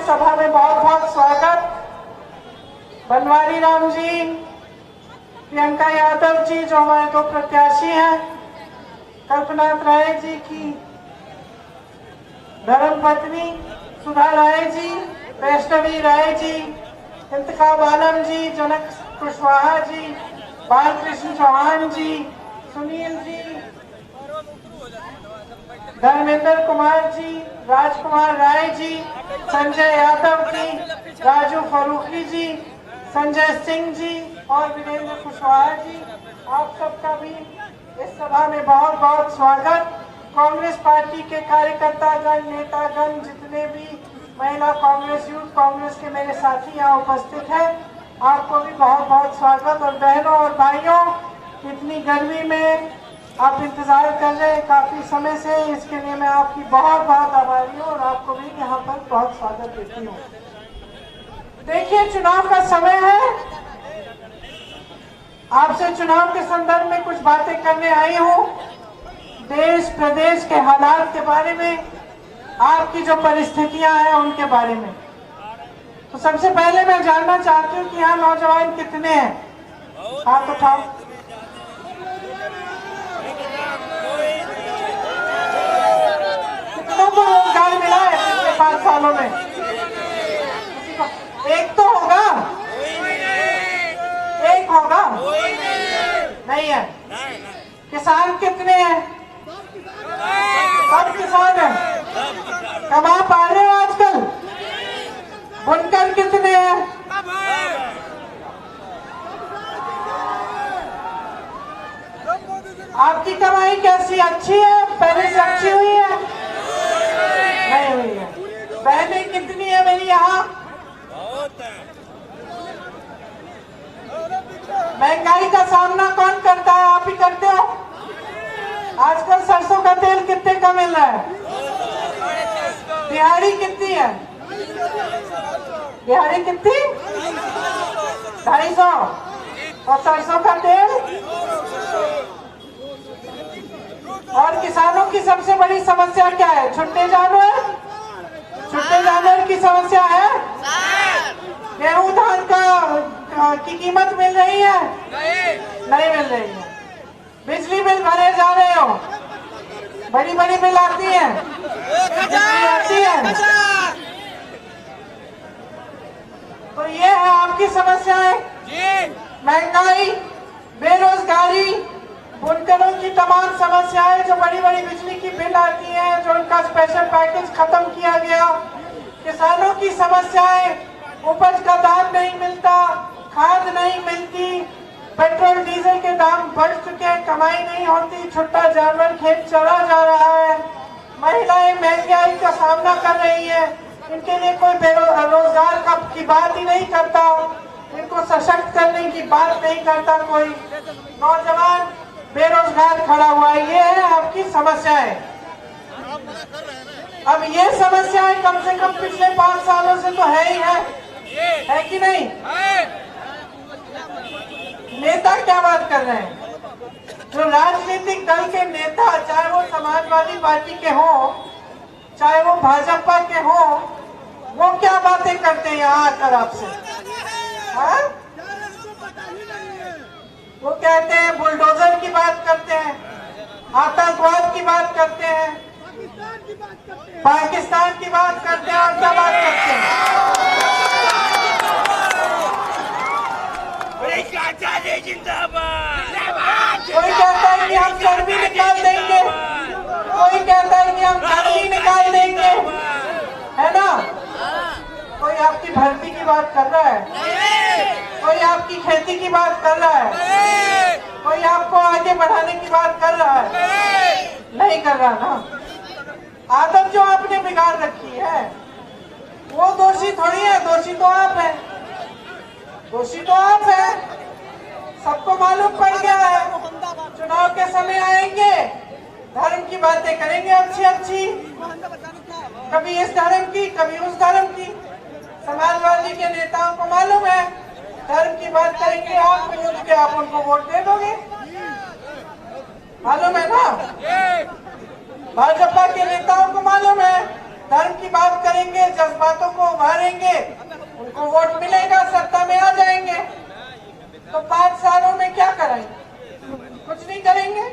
सभा में बहुत बहुत स्वागत। बनवारी राम जी, प्रियंका यादव जी जो हमारे दो प्रत्याशी हैं, कल्पना राय जी की धर्मपत्नी सुधा राय जी, वैष्णवी राय जी, इंतखाब आलम जी, जनक कुशवाहा जी, बालकृष्ण चौहान जी, सुनील जी, धर्मेंद्र कुमार जी, राजकुमार राय जी, संजय यादव जी, राजू फरूखी जी, संजय सिंह जी और वीरेंद्र कुशवाहा जी, आप सबका भी इस सभा में बहुत बहुत स्वागत। कांग्रेस पार्टी के कार्यकर्तागण, नेतागण, जितने भी महिला कांग्रेस, यूथ कांग्रेस के मेरे साथी यहाँ उपस्थित हैं, आपको भी बहुत बहुत स्वागत। और बहनों और भाइयों, इतनी गर्मी में आप इंतजार कर रहे हैं काफी समय से, इसके लिए मैं आपकी बहुत बहुत आभारी हूँ और आपको भी यहाँ पर बहुत स्वागत देती हूँ। देखिए, चुनाव का समय है, आपसे चुनाव के संदर्भ में कुछ बातें करने आई हूँ, देश प्रदेश के हालात के बारे में, आपकी जो परिस्थितियां हैं उनके बारे में। तो सबसे पहले मैं जानना चाहती हूँ कि यहाँ नौजवान कितने हैं, हाथ उठाओ। कितनों को रोजगार मिला है पिछले 5 सालों में? एक तो होगा, एक होगा, नहीं है। किसान कितने हैं? सब किसान हैं। कमा पा रहे हो आजकल? बुनकर कितने हैं? आपकी कमाई कैसी, अच्छी है? पहले से अच्छी हुई है? नहीं हुई है। बहनें कितनी है मेरी यहाँ? महंगाई का सामना कौन करता है? आप ही करते हो। आजकल सरसों का तेल कितने का मिल रहा है? दिहाड़ी कितनी है? दिहाड़ी कितनी? 250। और सरसों का तेल? और किसानों की सबसे बड़ी समस्या क्या है? छुट्टे जानवर, छुट्टे जानवर की समस्या है। गेहूं धान की कीमत मिल रही है? नहीं मिल रही है। बिजली बिल भरे जा रहे हो, बड़ी बड़ी बिल आती है, बिजली आती है। तो ये है आपकी समस्याएं, महंगाई, बेरोजगारी, बुनकरों की तमाम समस्याएं, जो बड़ी बड़ी बिजली की बिल आती है, जो उनका स्पेशल पैकेज खत्म किया गया, किसानों की समस्याएं, उपज का दाम नहीं मिलता, खाद नहीं मिलती, पेट्रोल डीजल के दाम बढ़ चुके हैं, कमाई नहीं होती, छुट्टा जानवर खेत चला जा रहा है, महिलाएं महंगाई का सामना कर रही है, इनके लिए कोई बेरोजगार की बात ही नहीं करता, इनको सशक्त करने की बात नहीं करता कोई, नौजवान बेरोजगार खड़ा हुआ है। ये है आपकी समस्याएं। अब ये समस्याएं कम से कम पिछले 5 सालों से तो है ही है कि नहीं? नेता क्या बात कर रहे हैं? जो राजनीतिक दल के नेता, चाहे वो समाजवादी पार्टी के हों, चाहे वो भाजपा के हों, वो क्या बातें करते हैं यहाँ आकर आपसे? वो कहते हैं, बुलडोजर की बात करते हैं, आतंकवाद की बात करते हैं, पाकिस्तान की बात करते हैं, और क्या बात करते हैं? कोई कहता है कि हम गर्मी निकाल देंगे, कोई कहता है कि हम गर्मी निकाल देंगे, है ना? कोई आपकी भर्ती की बात कर रहा है, कोई आपकी खेती की बात कर रहा है, कोई आपको आगे बढ़ाने की बात कर रहा है? नहीं कर रहा ना। आदत जो आपने बिगाड़ रखी है, वो दोषी थोड़ी है, दोषी तो आप हैं, दोषी तो आप हैं। सबको मालूम पड़ गया है, चुनाव के समय आएंगे, धर्म की बातें करेंगे अच्छी अच्छी, कभी इस धर्म की, कभी उस धर्म की। समाजवादी के नेताओं को मालूम है, धर्म की बात करेंगे आप, पूछ के आप उनको वोट दे दोगे, मालूम है ना? भाजपा के नेताओं को मालूम है, धर्म की की बात करेंगे, जज्बातों को उभारेंगे, उनको वोट मिलेगा, सत्ता में आ जाएंगे। तो 5 सालों में क्या करेंगे? कुछ नहीं करेंगे।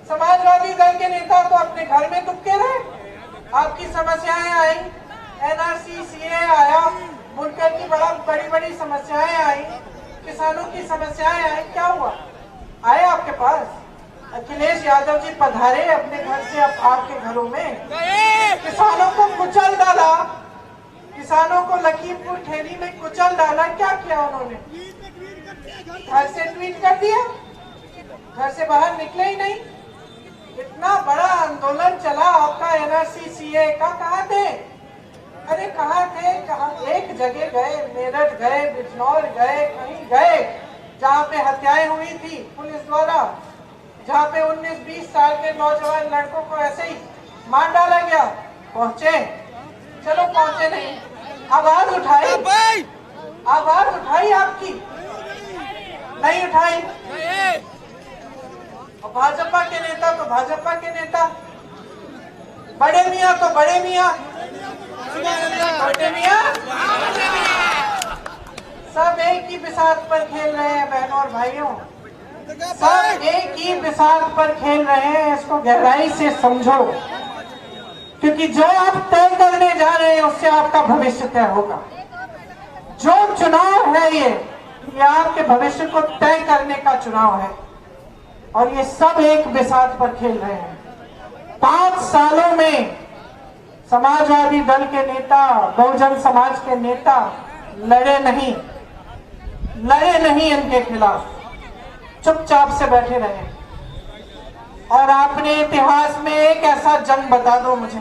समाजवादी दल के नेता तो अपने घर में दुबके रहे। आपकी समस्याएं आई, एनआरसी, सीए आया, बुनकर की बड़ी बड़ी समस्याएं आई, किसानों की समस्याएं आई, क्या हुआ? आए आपके पास? अखिलेश यादव जी पधारे अपने घर से आपके घरों में, किसानों को कुचल डाला, किसानों को लखीमपुर खीरी में कुचल डाला। क्या किया उन्होंने? घर से ट्वीट कर दिया, घर से बाहर निकले ही नहीं। इतना बड़ा आंदोलन चला आपका एनआरसी सीए का, कहाँ थे? अरे कहाँ थे? कहाँ? एक जगह गए, मेरठ गए, बिजनौर गए, कहीं गए जहाँ पे हत्याएं हुई थी पुलिस द्वारा, जहाँ पे 19-20 साल के नौजवान लड़कों को ऐसे ही मार डाला गया। पहुंचे? चलो पहुंचे नहीं, आवाज उठाई, आवाज उठाई आपकी? नहीं उठाई। और भाजपा के नेता तो भाजपा के नेता, बड़े मियाँ तो बड़े मियाँ, छोटे मियाँ, सब एक ही बिसात पर खेल रहे हैं। बहनों और भाइयों, सब एक ही बिसात पर खेल रहे हैं। इसको गहराई से समझो, क्योंकि जो आप तय करने जा रहे हैं उससे आपका भविष्य तय होगा। जो चुनाव है ये आपके भविष्य को तय करने का चुनाव है, और ये सब एक बिसात पर खेल रहे हैं। 5 सालों में समाजवादी दल के नेता, बहुजन समाज के नेता लड़े नहीं इनके खिलाफ, चुपचाप से बैठे रहे। और आपने इतिहास में एक ऐसा जंग बता दो मुझे,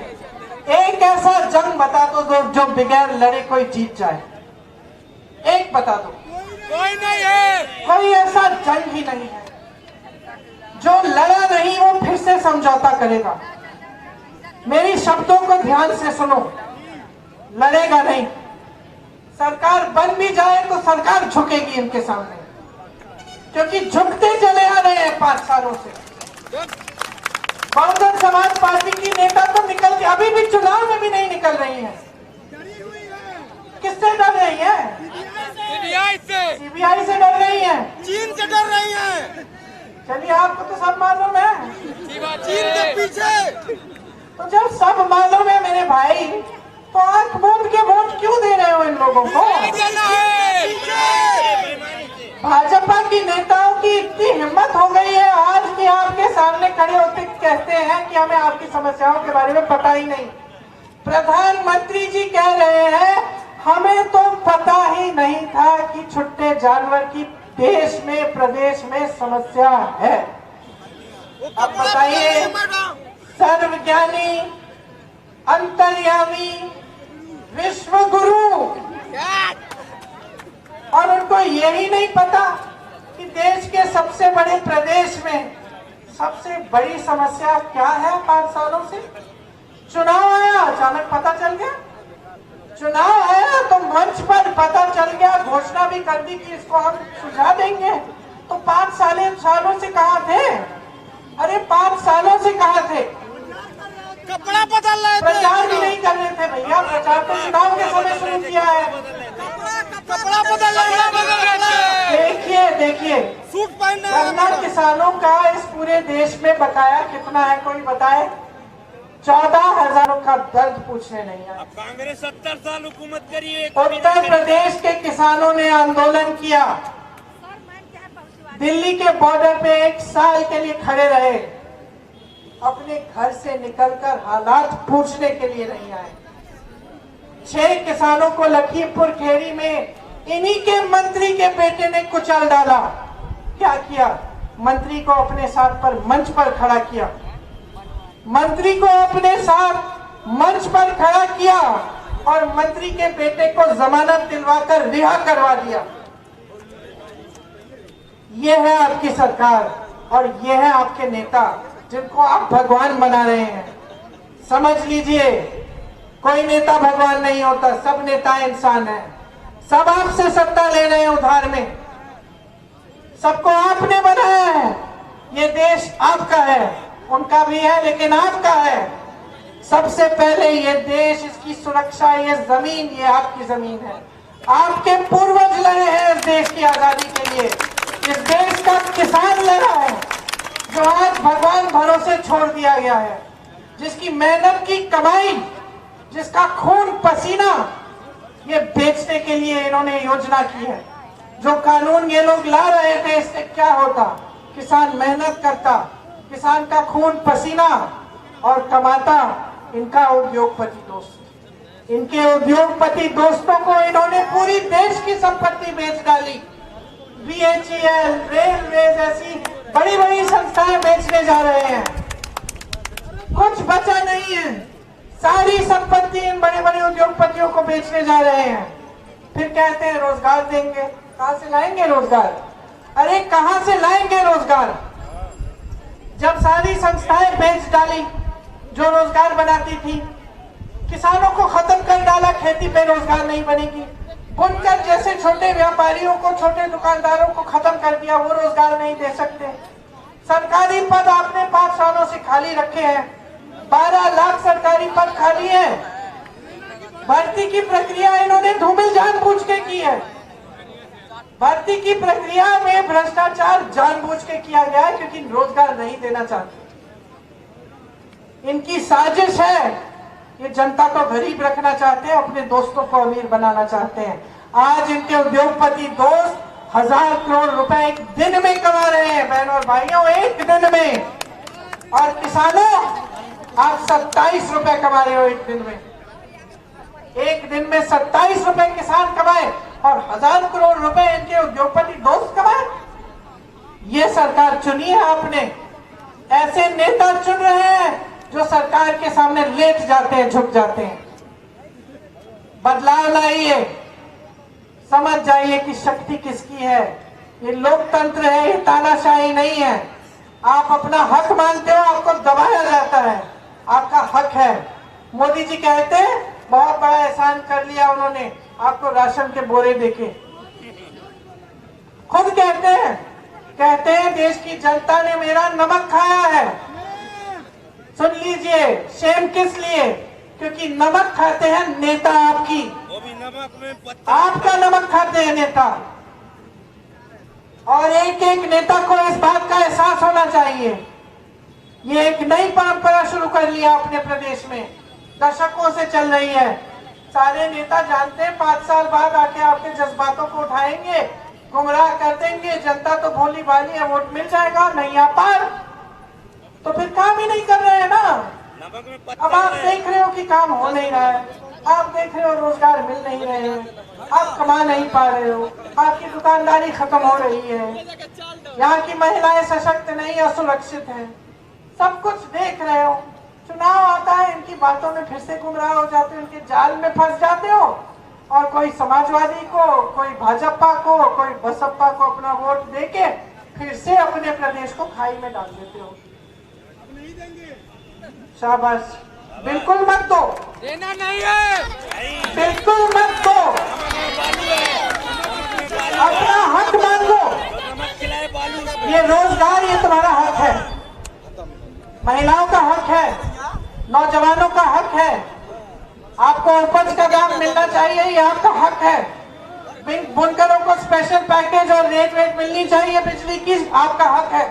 एक ऐसा जंग बता दो जो बगैर लड़े कोई जीत जाए। एक बता दो। कोई नहीं है, कोई ऐसा जंग ही नहीं है। जो लड़ा नहीं वो फिर से समझौता करेगा। मेरी शब्दों को ध्यान से सुनो, लड़ेगा नहीं। सरकार बन भी जाए तो सरकार झुकेगी इनके सामने, क्योंकि झुकते चले आ रहे हैं 5 सालों से। बहुजन समाज पार्टी की नेता तो निकल के अभी भी चुनाव में भी नहीं निकल रही है। किससे डर रही है? सीबीआई से डर रही है, चीन से डर रही है। चलिए, आपको तो सब मालूम है, चीन के पीछे। तो जब सब मालूम है मेरे भाई, तो आंख मूंद के वोट क्यों दे रहे हो इन लोगों को? भाजपा की नेताओं की इतनी हिम्मत हो गई है आज कि आपके सामने खड़े होते कहते हैं कि हमें आपकी समस्याओं के बारे में पता ही नहीं। प्रधानमंत्री जी कह रहे हैं हमें तो पता ही नहीं था कि छुट्टे जानवर की देश में, प्रदेश में समस्या है। अब बताइए, सर्वज्ञानी, अंतर्यामी, विश्व गुरु, और उनको यही नहीं पता कि देश के सबसे बड़े प्रदेश में सबसे बड़ी समस्या क्या है 5 सालों से? चुनाव आया, अचानक पता चल गया। चुनाव आया तो मंच पर पता चल गया, घोषणा भी कर दी कि इसको हम सुझा देंगे। तो 5 सालों से कहाँ थे? अरे 5 सालों से कहाँ थे? कपड़ा बदल रहे थे, प्रचार भी नहीं कर रहे थे भैया। प्रचार तो चुनाव के समय शुरू किया है। कपड़ा बदल रहे थे। देखिए, सूट पहनने गन्ना किसानों का इस पूरे देश में बकाया कितना है? कोई बताए? 14,000 का दर्द पूछने नहीं आया। कांग्रेस 70 साल हुकूमत करी है। उत्तर प्रदेश के किसानों ने आंदोलन किया, दिल्ली के बॉर्डर पे 1 साल के लिए खड़े रहे, अपने घर से निकलकर हालात पूछने के लिए नहीं आए। 6 किसानों को लखीमपुर खीरी में इन्हीं के मंत्री के बेटे ने कुचल डाला। क्या किया? मंत्री को अपने साथ पर मंच पर खड़ा किया, मंत्री को अपने साथ मंच पर खड़ा किया और मंत्री के बेटे को जमानत दिलवाकर रिहा करवा दिया। यह है आपकी सरकार और यह है आपके नेता जिनको आप भगवान बना रहे हैं। समझ लीजिए, कोई नेता भगवान नहीं होता, सब नेता इंसान है। सब आपसे सत्ता ले रहे हैं उधार में, सबको आपने बनाया है। ये देश आपका है, उनका भी है लेकिन आपका है। सबसे पहले ये देश, इसकी सुरक्षा, ये जमीन, ये आपकी जमीन है। आपके पूर्वज लड़े हैं इस देश की आजादी के लिए। इस देश का किसान लड़ा है जो आज भगवान भरोसे छोड़ दिया गया है, जिसकी मेहनत की कमाई, जिसका खून पसीना ये बेचने के लिए इन्होंने योजना की है। जो कानून ये लोग ला रहे थे, इससे क्या होता? किसान मेहनत करता, किसान का खून पसीना और कमाता इनका उद्योगपति दोस्त। इनके उद्योगपति दोस्तों को इन्होंने पूरी देश की संपत्ति बेच डाली। BHEL, रेलवेज ऐसी बड़ी बड़ी संस्थाएं बेचने जा रहे हैं, कुछ बचा नहीं है। सारी संपत्ति इन बड़े बड़े उद्योगपतियों को बेचने जा रहे हैं। फिर कहते हैं रोजगार देंगे। कहां से लाएंगे रोजगार? अरे कहां से लाएंगे रोजगार? जब सारी संस्थाएं बेच डाली जो रोजगार बनाती थी, किसानों को खत्म कर डाला, खेती पे रोजगार नहीं बनेगी। बुनकर जैसे छोटे व्यापारियों को, छोटे दुकानदारों को खत्म कर दिया, वो रोजगार नहीं दे सकते। सरकारी पद आपने 5 सालों से खाली रखे हैं, 12 लाख सरकारी पद खाली है। भर्ती की प्रक्रिया इन्होंने धूमिल जानबूझ के की है। भर्ती की प्रक्रिया में भ्रष्टाचार जानबूझ के किया गया है, क्योंकि रोजगार नहीं देना चाहते। इनकी साजिश है, ये जनता को गरीब रखना चाहते हैं, अपने दोस्तों को अमीर बनाना चाहते हैं। आज इनके उद्योगपति दोस्त 1000 करोड़ रुपए एक दिन में कमा रहे हैं, बहनों और भाइयों, एक दिन में। और किसानों, आप 27 रुपए कमा रहे हो एक दिन में। एक दिन में 27 रुपए किसान कमाए और 1000 करोड़ रुपए इनके उद्योगपति दोस्त कमाए। ये सरकार चुनी है आपने। ऐसे नेता चुन रहे हैं जो सरकार के सामने लेट जाते हैं, झुक जाते हैं। बदलाव लाइए, समझ जाइए कि शक्ति किसकी है। ये लोकतंत्र है, ये तानाशाही नहीं है। आप अपना हक मांगते हो, आपको दबाया जाता है। आपका हक है। मोदी जी कहते हैं बहुत बड़ा एहसान कर लिया उन्होंने, आपको राशन के बोरे देके। खुद कहते हैं देश की जनता ने मेरा नमक खाया है। सुन लीजिए, शेम किस लिए? क्योंकि नमक खाते हैं नेता आपकी, वो भी नमक में आपका नमक खाते हैं नेता। और एक एक नेता को इस बात का एहसास होना चाहिए। ये एक नई परंपरा शुरू कर लिया अपने प्रदेश में, दशकों से चल रही है। सारे नेता जानते हैं 5 साल बाद आके आपके जज्बातों को उठाएंगे, गुमराह कर देंगे, जनता तो भोली भाली है, वोट मिल जाएगा, नहीं आ पार, तो फिर काम ही नहीं कर रहे हैं ना। नमक में अब आप देख रहे हो कि काम हो नहीं रहा है, आप देख रहे हो रोजगार मिल नहीं रहे हैं, आप कमा नहीं पा रहे हो, आपकी दुकानदारी खत्म हो रही है, यहाँ की महिलाएं सशक्त नहीं, असुरक्षित हैं, सब कुछ देख रहे हो। चुनाव आता है, इनकी बातों में फिर से गुमराह हो जाते हो, इनके जाल में फंस जाते हो और कोई समाजवादी को, कोई भाजपा को, कोई बसपा को अपना वोट देके फिर से अपने प्रदेश को खाई में डाल देते हो। शाबाश, बिल्कुल मत दो, देना नहीं है, बिल्कुल मत दो, अपना हक मांगो। नमक खिलाए बालू। ये रोजगार, ये तुम्हारा हक है, महिलाओं का हक है, नौजवानों का हक है। आपको उपज का दाम मिलना चाहिए, ये आपका हक है। बुनकरों को स्पेशल पैकेज और रेट मिलनी चाहिए बिजली की, आपका हक है।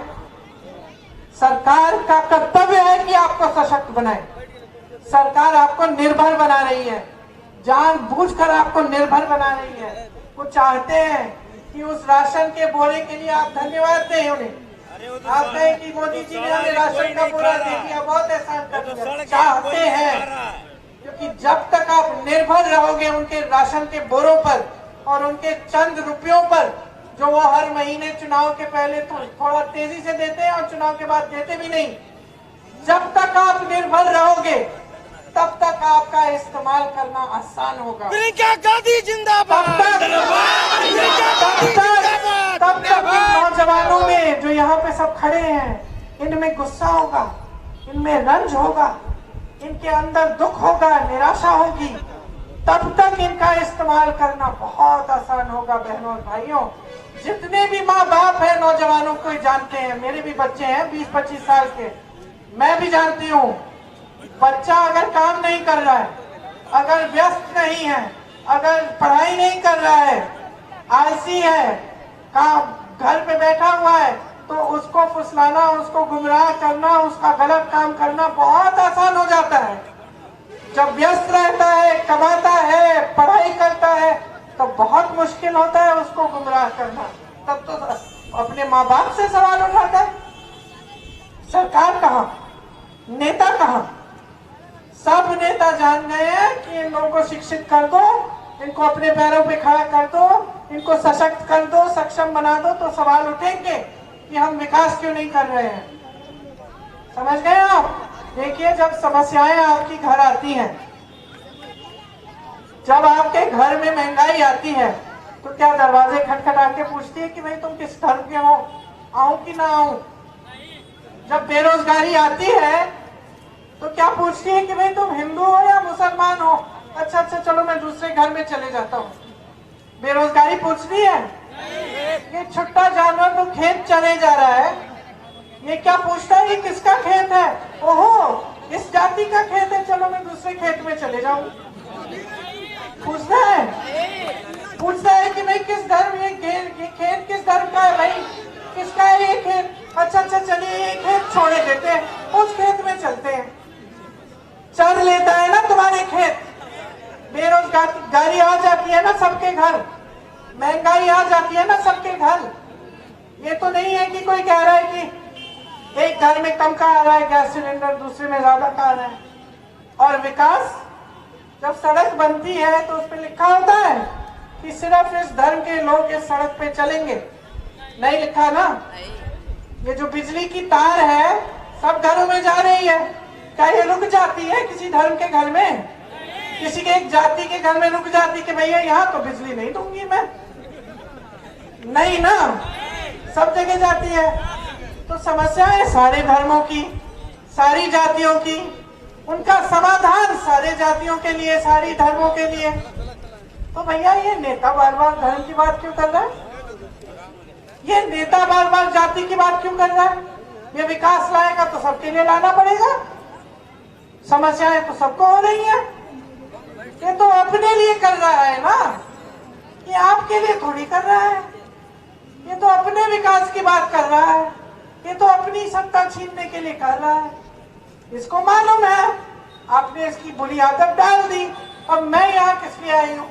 सरकार का कर्तव्य है कि आपको सशक्त बनाए। सरकार आपको निर्भर बना रही है, जानबूझकर आपको निर्भर बना रही है। वो चाहते हैं कि उस राशन के बोरे के लिए आप धन्यवाद दें उन्हें। आप कहें कि मोदी जी ने हमें राशन का बोरा दे दिया, बहुत एहसान कर दिया। चाहते हैं, क्योंकि जब तक आप निर्भर रहोगे उनके राशन के बोरों पर और उनके चंद रुपयों पर, जो वो हर महीने चुनाव के पहले थोड़ा तेजी से देते हैं और चुनाव के बाद देते भी नहीं, जब तक आप निर्भर रहोगे तब तक आपका इस्तेमाल करना आसान होगा। प्रियंका गांधी जिंदाबाद। तब तक इन नौजवानों में जो यहाँ पे सब खड़े हैं, इनमें गुस्सा होगा, इनमें रंज होगा, इनके अंदर दुख होगा, निराशा होगी। तब तक इनका इस्तेमाल करना बहुत आसान होगा। बहनों और भाइयों, जितने भी माँ बाप है नौजवानों को जानते हैं, मेरे भी बच्चे हैं 20-25 साल के, मैं भी जानती हूँ। बच्चा अगर काम नहीं कर रहा है, अगर व्यस्त नहीं है, अगर पढ़ाई नहीं कर रहा है, आलसी है, काम घर पे बैठा हुआ है, तो उसको फुसलाना, उसको गुमराह करना, उसका गलत काम करना बहुत आसान हो जाता है। जब व्यस्त रहता है, कमाता है, पढ़ाई करता है, तो बहुत मुश्किल होता है उसको गुमराह करना। तब तो अपने माँ बाप से सवाल उठाता है, सरकार कहाँ, नेता कहाँ? सब नेता जान गए हैं कि इन लोगों को शिक्षित कर दो, इनको अपने पैरों पे खड़ा कर दो, इनको सशक्त कर दो, सक्षम बना दो, तो सवाल उठेंगे कि हम विकास क्यों नहीं कर रहे हैं। समझ गए आप? देखिए, जब समस्याएं आपकी घर आती हैं, जब आपके घर में महंगाई आती है, तो क्या दरवाजे खटखटा के पूछती है कि भाई तुम किस धर्म के हो, आऊं कि ना आऊं? जब बेरोजगारी आती है, तो क्या पूछती है कि भाई तुम हिंदू हो या मुसलमान हो? अच्छा चलो मैं दूसरे घर में चले जाता हूँ। बेरोजगारी पूछती है? ये छुट्टा जानवर तो खेत चले जा रहा है, ये क्या पूछता है ये किसका खेत है? ओहो, इस जाति का खेत है, चलो मैं दूसरे खेत में चले जाऊं। पूछता है कि भाई किस धर्म, ये खेत किस धर्म का है भाई, किसका है ये खेत? अच्छा चलिए ये खेत छोड़े देते हैं, उस खेत में चलते हैं। चल लेता है ना तुम्हारे खेत। बेरोजगारी आ जाती है ना सबके घर, महंगाई आ जाती है ना सबके घर। ये तो नहीं है कि कोई कह रहा है कि एक घर में कम का आ रहा है गैस सिलेंडर, दूसरे में ज्यादा का आ रहा है। और विकास, जब सड़क बनती है तो उस पर लिखा होता है कि सिर्फ इस धर्म के लोग इस सड़क पे चलेंगे, नहीं लिखा ना। ये जो बिजली की तार है सब घरों में जा रही है, क्या ये रुक जाती है किसी धर्म के घर में? किसी के एक जाति के घर में रुक जाती कि भैया यहाँ तो बिजली नहीं दूंगी मैं? नहीं ना, सब जगह जाती है। तो समस्या है सारे धर्मों की, सारी जातियों की, उनका समाधान सारे जातियों के लिए, सारी धर्मों के लिए। तो भैया ये नेता बार बार धर्म की बात क्यों कर रहा है? ये नेता बार बार जाति की बात क्यों कर रहा है? ये विकास लाएगा तो सबके लिए लाना पड़ेगा, समस्याएं तो सबको हो रही है। ये तो अपने लिए कर रहा है ना, ये आपके लिए थोड़ी कर रहा है। ये तो अपने विकास की बात कर रहा है, ये तो अपनी सत्ता छीनने के लिए कर रहा है। इसको मालूम है, आपने इसकी बुरी आदत डाल दी। अब मैं यहाँ किस लिए आई हूँ?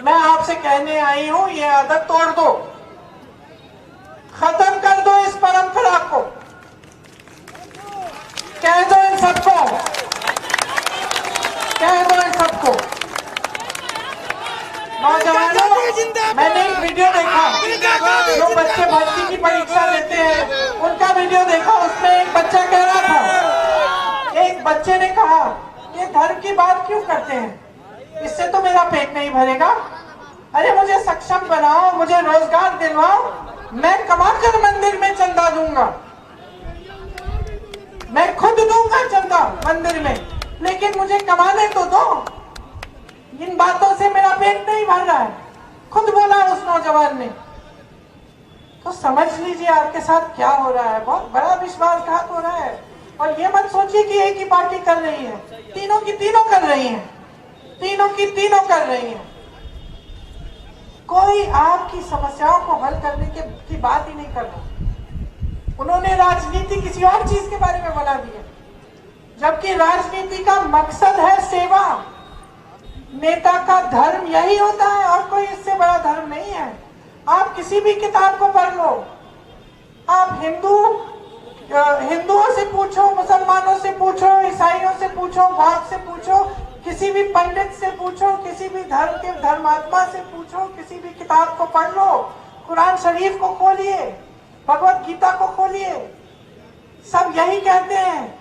मैं आपसे कहने आई हूँ ये आदत तोड़ दो, खत्म कर दो इस परंपरा को। कह दो इन सबको, कह दो इन सबको। नौजवानों, मैंने एक वीडियो देखा, जो बच्चे भर्ती की परीक्षा देते हैं उनका वीडियो देखा। उसमें एक बच्चा कह रहा था, एक बच्चे ने कहा ये धर्म की बात क्यों करते हैं, इससे तो मेरा पेट नहीं भरेगा। अरे मुझे सक्षम बनाओ, मुझे रोजगार दिलवाओ, मैं कमाकर मंदिर में चंदा दूंगा, मैं खुद दूंगा चंदा मंदिर में, लेकिन मुझे कमाने तो दो। इन बातों से मेरा पेट नहीं भर रहा है, खुद बोला उस नौजवान ने। तो समझ लीजिए आपके साथ क्या हो रहा है, बहुत बड़ा विश्वासघात हो रहा है। और ये मत सोचिए कि एक ही पार्टी कर रही है, तीनों की तीनों कर रही हैं, तीनों की तीनों कर रही हैं। कोई आपकी समस्याओं को हल करने की बात ही नहीं कर रहा। उन्होंने राजनीति किसी और चीज के बारे में बना दी है, जबकि राजनीति का मकसद है सेवा। नेता का धर्म यही होता है और कोई इससे बड़ा धर्म नहीं है। आप किसी भी किताब को पढ़ लो, आप हिंदुओं से पूछो, मुसलमानों से पूछो, ईसाइयों से पूछो, बौद्ध से पूछो, किसी भी पंडित से पूछो, किसी भी धर्म के धर्मात्मा से पूछो, किसी भी किताब को पढ़ लो, कुरान शरीफ को खोलिए, भगवत गीता को खोलिए, सब यही कहते हैं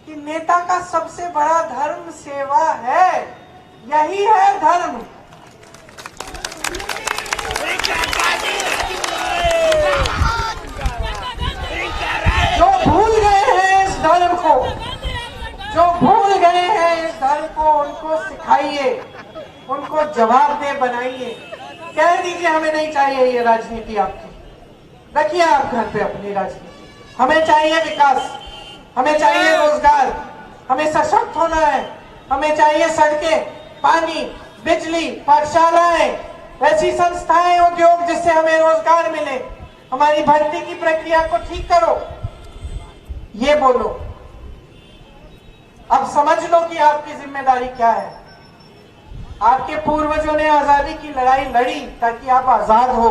कि नेता का सबसे बड़ा धर्म सेवा है, यही है धर्म। जो भूल गए हैं इस धर्म को, जो भूल गए हैं इस धर्म को, उनको सिखाइए, उनको जवाबदेह बनाइए। कह दीजिए हमें नहीं चाहिए ये राजनीति आपकी, रखिए आप घर पे अपनी राजनीति, हमें चाहिए विकास, हमें चाहिए रोजगार, हमें सशक्त होना है, हमें चाहिए सड़कें, पानी, बिजली, पाठशालाएं, ऐसी संस्थाएं, उद्योग जिससे हमें रोजगार मिले। हमारी भर्ती की प्रक्रिया को ठीक करो, ये बोलो। अब समझ लो कि आपकी जिम्मेदारी क्या है। आपके पूर्वजों ने आजादी की लड़ाई लड़ी ताकि आप आजाद हो।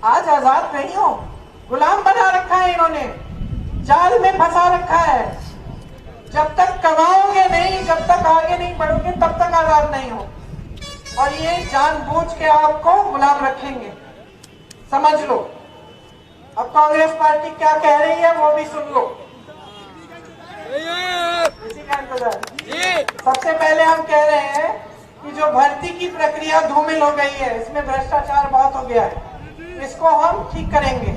आज आजाद नहीं हो, गुलाम बना रखा है इन्होंने, जाल में फंसा रखा है। जब तक कमाओगे नहीं, जब तक आगे नहीं बढ़ोगे, तब तक आजाद नहीं हो। और ये जानबूझ के आपको गुलाम रखेंगे, समझ लो। अब कांग्रेस पार्टी क्या कह रही है वो भी सुन लो। इसी का इंतजार। सबसे पहले हम कह रहे हैं कि जो भर्ती की प्रक्रिया धूमिल हो गई है, इसमें भ्रष्टाचार बहुत हो गया है, इसको हम ठीक करेंगे,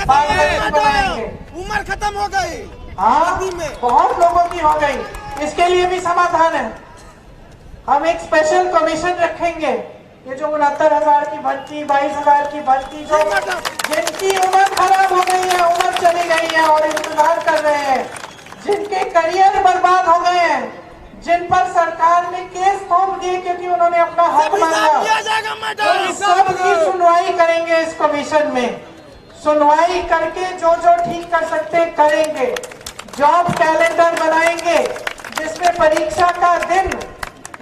बनाएंगे। उम्र खत्म हो गई, हाँ, बहुत लोगों की हो गई, इसके लिए भी समाधान है। हम एक स्पेशल कमीशन रखेंगे। ये जो 69,000 की भर्ती, 22,000 की भर्ती, जो जिनकी उम्र खराब हो गई है, उम्र चली गई है और इंतजार कर रहे हैं, जिनके करियर बर्बाद हो गए हैं, जिन पर सरकार ने केस थोप दिए क्योंकि उन्होंने अपना हक मांगा, सबकी सुनवाई करेंगे इस कमीशन में। सुनवाई करके जो जो ठीक कर सकते करेंगे। जॉब कैलेंडर बनाएंगे जिसमें परीक्षा का दिन,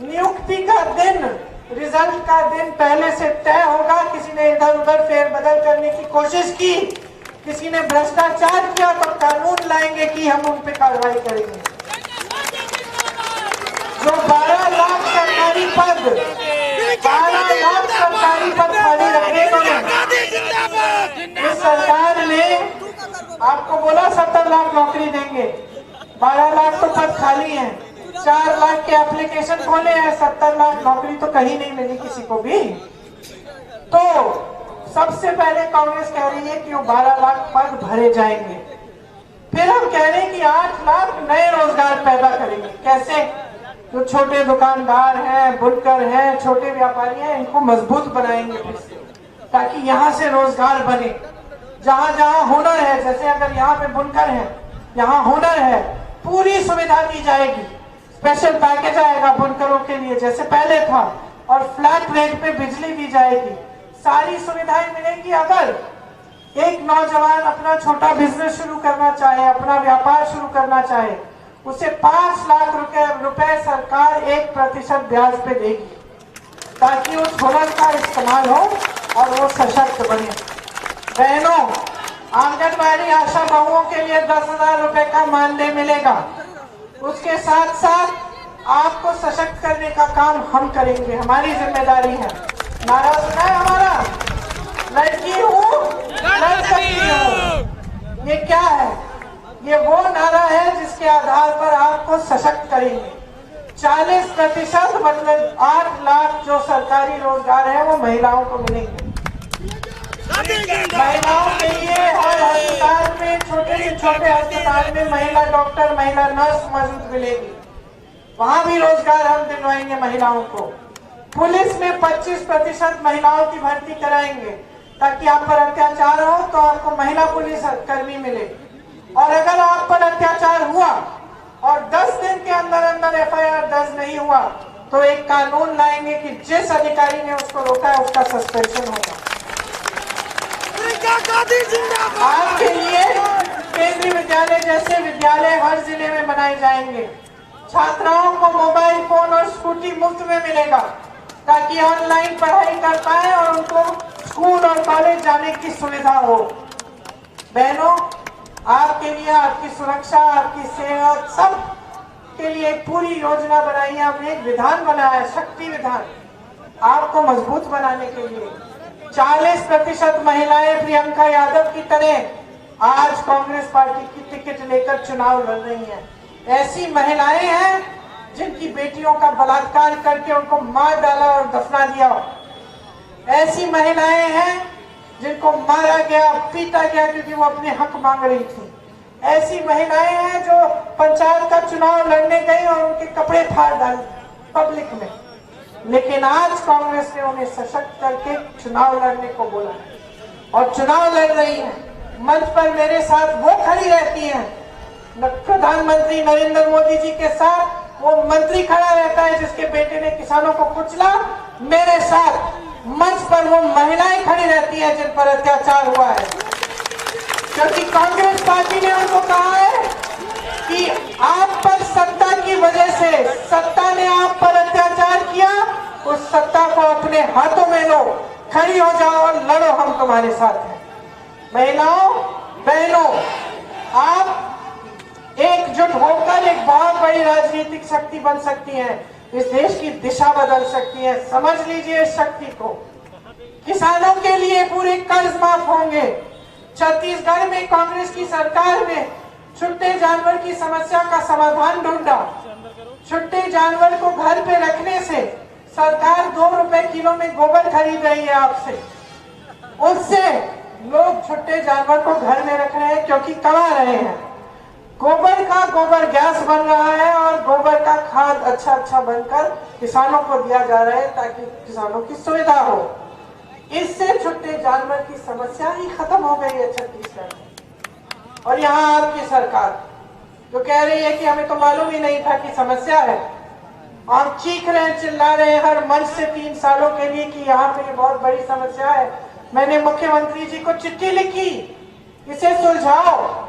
नियुक्ति का दिन, रिजल्ट का दिन पहले से तय होगा। किसी ने इधर उधर फेरबदल करने की कोशिश की, किसी ने भ्रष्टाचार किया तो कानून लाएंगे कि हम उन पे कार्रवाई करेंगे। जो 12 लाख सरकारी पद, 12 लाख सरकारी पद खाली रखे इस सरकार ने आपको बोला 70 लाख नौकरी देंगे, 12 लाख तो पद खाली हैं, 4 लाख के एप्लीकेशन खोले हैं, 70 लाख नौकरी तो कहीं नहीं मिली किसी को भी। तो सबसे पहले कांग्रेस कह रही है कि वो 12 लाख पद भरे जाएंगे। फिर हम कह रहे हैं कि 8 लाख नए रोजगार पैदा करेंगे। कैसे? जो छोटे दुकानदार हैं, बुनकर हैं, छोटे व्यापारी हैं, इनको मजबूत बनाएंगे फिर से, ताकि यहाँ से रोजगार बने। जहाँ जहाँ हुनर है, जैसे अगर यहाँ पे बुनकर है, यहाँ हुनर है, पूरी सुविधा दी जाएगी। स्पेशल पैकेज आएगा बुनकरों के लिए जैसे पहले था, और फ्लैट रेट पे बिजली दी जाएगी, सारी सुविधाएं मिलेंगी। अगर एक नौजवान अपना छोटा बिजनेस शुरू करना चाहे, अपना व्यापार शुरू करना चाहे, उसे 5 लाख रुपए सरकार 1% ब्याज पे देगी, ताकि उस हुनर का इस्तेमाल हो और वो सशक्त बने। बहनों, आंगनबाड़ी आशा बहुओं के लिए 10,000 रुपए का मानदेय मिलेगा। उसके साथ साथ आपको सशक्त करने का काम हम करेंगे, हमारी जिम्मेदारी है। नारा सुना है हमारा, लड़की हूँ लड़ सकती हूँ। ये क्या है? ये वो नारा है जिसके आधार पर आपको सशक्त करेंगे। 40% मतलब 8 लाख जो सरकारी रोजगार है वो महिलाओं को मिलेंगे। महिलाओं के लिए हर अस्पताल में, छोटे से छोटे अस्पताल में महिला डॉक्टर, महिला नर्स मौजूद मिलेगी, वहां भी रोजगार हम दिलवाएंगे महिलाओं को। पुलिस में 25% महिलाओं की भर्ती कराएंगे, ताकि आप पर अत्याचार हो तो आपको महिला पुलिस कर्मी मिले। और अगर आप पर अत्याचार हुआ और 10 दिन के अंदर अंदर FIR दर्ज नहीं हुआ तो एक कानून लाएंगे कि जिस अधिकारी ने उसको रोका है उसका सस्पेंशन होगा। आपके लिए केंद्रीय विद्यालय जैसे विद्यालय हर जिले में बनाए जाएंगे। छात्राओं को मोबाइल फोन और स्कूटी मुफ्त में मिलेगा, ताकि ऑनलाइन पढ़ाई कर पाए और उनको स्कूल और कॉलेज जाने की सुविधा हो। बहनों, आपके लिए, आपकी सुरक्षा, आपकी सेहत, सब के लिए एक पूरी योजना बनाई है हमने। एक विधान बनाया, शक्ति विधान, आपको मजबूत बनाने के लिए। 40% महिलाएं प्रियंका यादव की तरह आज कांग्रेस पार्टी की टिकट लेकर चुनाव लड़ रही हैं। ऐसी महिलाएं हैं जिनकी बेटियों का बलात्कार करके उनको मार डाला और दफना दिया। ऐसी महिलाएं हैं जिनको मारा गया, पीटा गया क्योंकि वो अपने हक मांग रही थी। ऐसी महिलाएं हैं जो पंचायत का चुनाव लड़ने गई और उनके कपड़े फाड़ डाले पब्लिक में। लेकिन आज कांग्रेस ने उन्हें सशक्त करके चुनाव लड़ने को बोला और चुनाव लड़ रही हैं। मंच पर मेरे साथ वो खड़ी रहती हैं प्रधानमंत्री नरेंद्र मोदी जी के साथ वो मंत्री खड़ा रहता है जिसके बेटे ने किसानों को कुचला। मेरे साथ मंच पर वो महिलाएं खड़ी रहती हैं जिन पर अत्याचार हुआ है, क्योंकि कांग्रेस पार्टी ने उनको कहा है कि आप पर सत्ता की वजह से, सत्ता ने आप पर अत्याचार किया, उस सत्ता को अपने हाथों में लो, खड़ी हो जाओ और लड़ो, हम तुम्हारे साथ हैं। महिलाओं बहनों, आप एकजुट होकर एक बहुत बड़ी राजनीतिक शक्ति बन सकती हैं, इस देश की दिशा बदल सकती है। समझ लीजिए इस शक्ति को। किसानों के लिए पूरे कर्ज माफ होंगे। छत्तीसगढ़ में कांग्रेस की सरकार ने छुट्टे जानवर की समस्या का समाधान ढूंढा। छुट्टे जानवर को घर पे रखने से सरकार 2 रुपए किलो में गोबर खरीद रही है आपसे, उससे लोग छुट्टे जानवर को घर में रख रहे हैं क्योंकि कमा रहे हैं। गोबर का गोबर गैस बन रहा है और गोबर का खाद अच्छा बनकर किसानों को दिया जा रहा है ताकि किसानों की सुविधा हो। इससे छुट्टे जानवर की समस्या ही खत्म हो गई है छत्तीसगढ़ में। और यहाँ आपकी सरकार जो कह रही है कि हमें तो मालूम ही नहीं था कि समस्या है, हम चीख रहे हैं, चिल्ला रहे हैं हर मंच से 3 सालों के लिए कि यहाँ पे ये बहुत बड़ी समस्या है। मैंने मुख्यमंत्री जी को चिट्ठी लिखी, इसे सुलझाओ।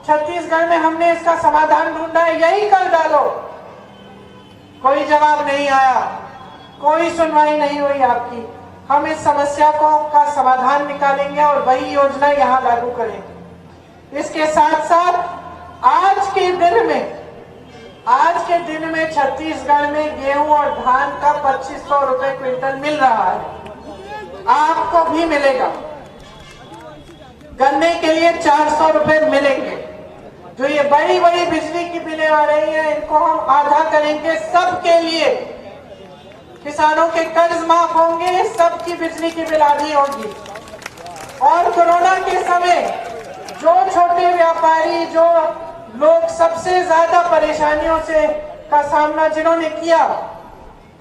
छत्तीसगढ़ में हमने इसका समाधान ढूंढा है, यही कर डालो। कोई जवाब नहीं आया, कोई सुनवाई नहीं हुई आपकी। हम इस समस्या का समाधान निकालेंगे और वही योजना यहाँ लागू करेंगे। इसके साथ साथ आज के दिन में छत्तीसगढ़ में गेहूं और धान का 2500 रुपए क्विंटल मिल रहा है, आपको भी मिलेगा। गन्ने के लिए 400 रुपए मिलेंगे। जो ये बड़ी बड़ी बिजली की बिलें आ रही हैं, इनको हम आधा करेंगे सबके लिए। किसानों के कर्ज माफ होंगे, सबकी बिजली की बिल आधी होगी। और कोरोना के समय जो छोटे व्यापारी, जो लोग सबसे ज्यादा परेशानियों से का सामना जिन्होंने किया,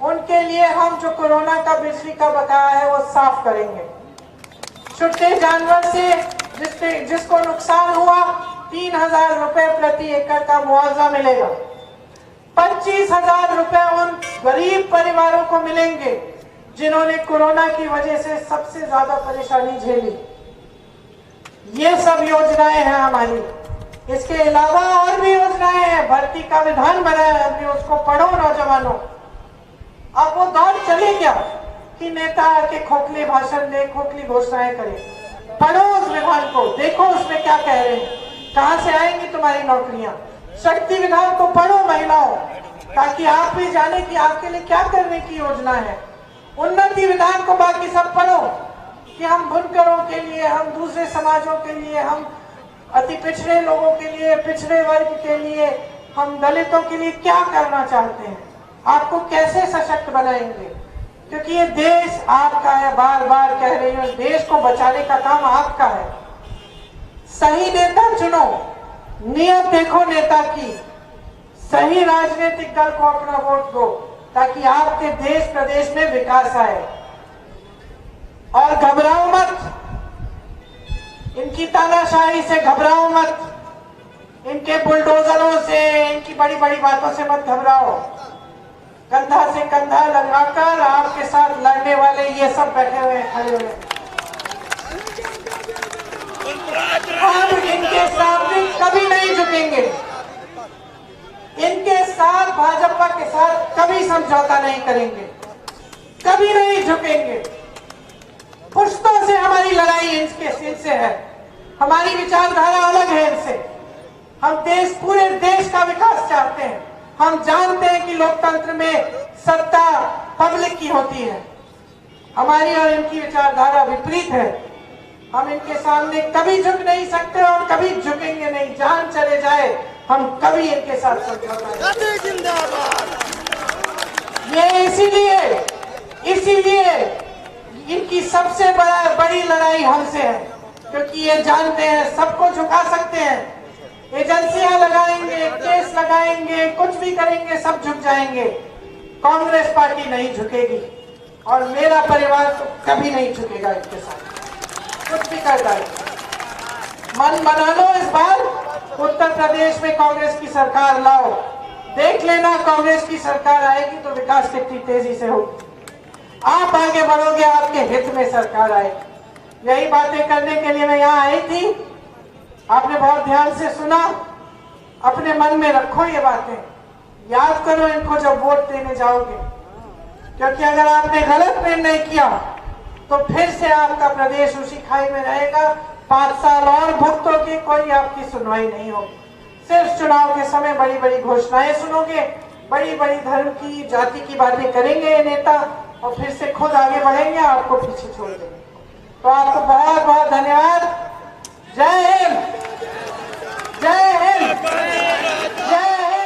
उनके लिए हम जो कोरोना का बिजली का बकाया है वो साफ करेंगे। छुट्टे जानवर से जिसको नुकसान हुआ 3000 रुपए प्रति एकड़ का मुआवजा मिलेगा। 25,000 रुपए उन गरीब परिवारों को मिलेंगे जिन्होंने कोरोना की वजह से सबसे ज्यादा परेशानी झेली। ये सब योजनाएं हैं हमारी। इसके अलावा और भी योजनाएं हैं। भर्ती का विधान बनाया है हमने, उसको पढ़ो नौजवानों। अब वो दौर चले गया कि नेता आके खोखले भाषण दे, खोखली घोषणाएं करे। पढ़ो उस विधान को, देखो उसमें क्या कह रहे हैं, कहां से आएंगी तुम्हारी नौकरियां। शक्ति विधान को पढ़ो महिलाओं, ताकि आप भी जाने कि आपके लिए क्या करने की योजना है। उन्नति विधान को बाकी सब पढ़ो कि हम बुनकरों के लिए, हम दूसरे समाजों के लिए, हम अति पिछड़े लोगों के लिए, पिछड़े वर्ग के लिए, हम दलितों के लिए क्या करना चाहते हैं, आपको कैसे सशक्त बनाएंगे। क्योंकि ये देश आपका है, बार बार कह रही हूं, देश को बचाने का काम आपका है। सही नेता चुनो, नियत देखो नेता की, सही राजनीतिक दल को अपना वोट दो ताकि आपके देश प्रदेश में विकास आए। और घबराओ मत, इनकी तानाशाही से घबराओ मत, इनके बुलडोजरों से, इनकी बड़ी बड़ी बातों से मत घबराओ। कंधा से कंधा लगाकर आपके साथ लड़ने वाले ये सब बैठे हुए हैं, खड़े हुए हैं। हम इनके सामने कभी नहीं झुकेंगे, इनके साथ, भाजपा के साथ कभी समझौता नहीं करेंगे, कभी नहीं झुकेंगे। पुश्तों से हमारी लड़ाई इनसे है, हमारी विचारधारा अलग है इनसे। हम पूरे देश का विकास चाहते हैं। हम जानते हैं कि लोकतंत्र में सत्ता पब्लिक की होती है, हमारी और इनकी विचारधारा विपरीत है। हम इनके सामने कभी झुक नहीं सकते और कभी झुकेंगे नहीं। जान चले जाए हम कभी इनके साथ समझौता नहीं। जिंदाबाद। ये इसीलिए इनकी सबसे बड़ी लड़ाई हमसे है, क्योंकि ये जानते हैं सबको झुका सकते हैं। एजेंसियां लगाएंगे, केस लगाएंगे, कुछ भी करेंगे, सब झुक जाएंगे। कांग्रेस पार्टी नहीं झुकेगी और मेरा परिवार तो कभी नहीं झुकेगा इनके साथ, कुछ भी कर डालेगा। मन बना लो, इस बार उत्तर प्रदेश में कांग्रेस की सरकार लाओ। देख लेना, कांग्रेस की सरकार आएगी तो विकास कितनी तेजी से होगी। आप आगे बढ़ोगे, आपके हित में सरकार आएगी। यही बातें करने के लिए मैं यहाँ आई थी। आपने बहुत ध्यान से सुना, अपने मन में रखो ये बातें, याद करो इनको जब वोट देने जाओगे, क्योंकि अगर आपने गलत निर्णय किया तो फिर से आपका प्रदेश उसी खाई में रहेगा। 5 साल और भुगतोगे, कोई आपकी सुनवाई नहीं होगी। सिर्फ चुनाव के समय बड़ी बड़ी घोषणाएं सुनोगे, बड़ी बड़ी धर्म की जाति की बातें करेंगे ये नेता, और फिर से खुद आगे बढ़ेंगे, आपको पीछे छोड़ देंगे। तो आपको बहुत बहुत धन्यवाद। जय हिंद, जय हिंद।